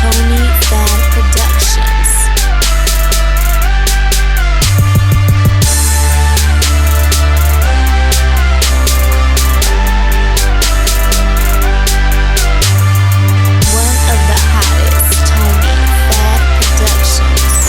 Tony Fad Productions. One of the hottest, Tony Fad Productions.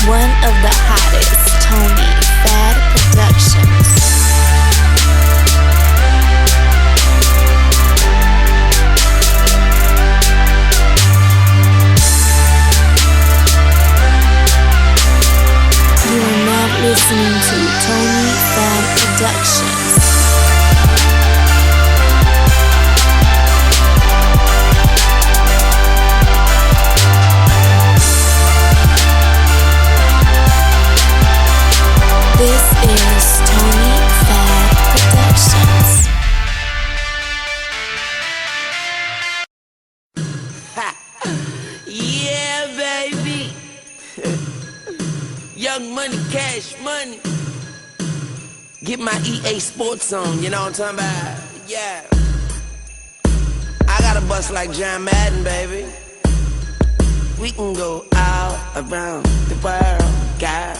One of the hottest, Tony Fad Productions. You are now listening to Tony Fad Productions. This is Tony Fad Productions. Yeah, baby. Young money, cash money. Get my EA Sports on, you know what I'm talking about? Yeah. I got a bust like John Madden, baby. We can go all around the world, God.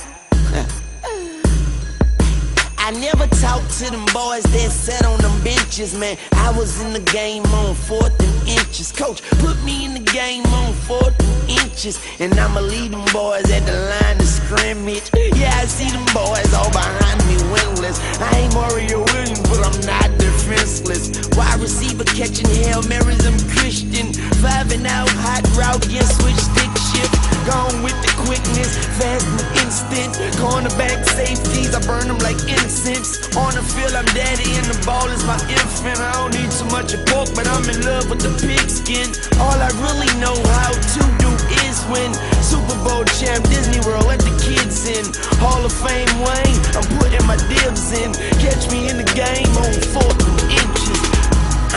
I never talked to them boys that sat on them benches, man. I was in the game on 4th and inches. Coach put me in the game on 4th and inches, and I'ma lead them boys at the line of scrimmage. Yeah, I see them boys all behind me winless. I ain't Mario Williams, but I'm not defenseless. Wide receiver catching Hail Marys, I'm Christian. 5 and out, hot route, again switch stick shift. Gone with the quickness, fast and instant. Cornerback safeties, I burn them like incense. On the field, I'm daddy, and the ball is my infant. I don't need too much of pork, but I'm in love with the pigskin. All I really know how to do is win. Super Bowl champ, Disney World, let the kids in. Hall of Fame Wayne, I'm putting my dibs in. Catch me in the game on 4th and inches.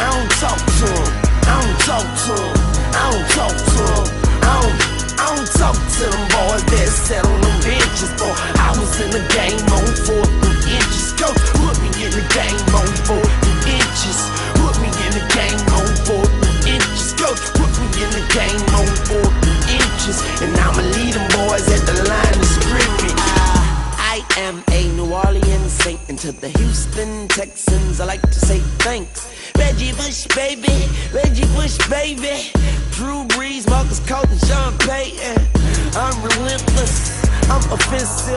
I don't talk to him, I don't talk to him, I don't talk to him, I don't talk to them boys that sat on them benches, boy. I was in the game on 4th and inches. Coach put me in the game on 4th and inches. Put me in the game on 4th and inches. Coach put me in the game on 4th and inches, and I'ma lead them boys at the line of scrimmage. I am a New Orleans Saint, and to the Houston Texans I like to say thanks. Reggie Bush, baby, Reggie Bush, baby. Drew Brees, Marcus Colton, Sean Payton. I'm relentless, I'm offensive.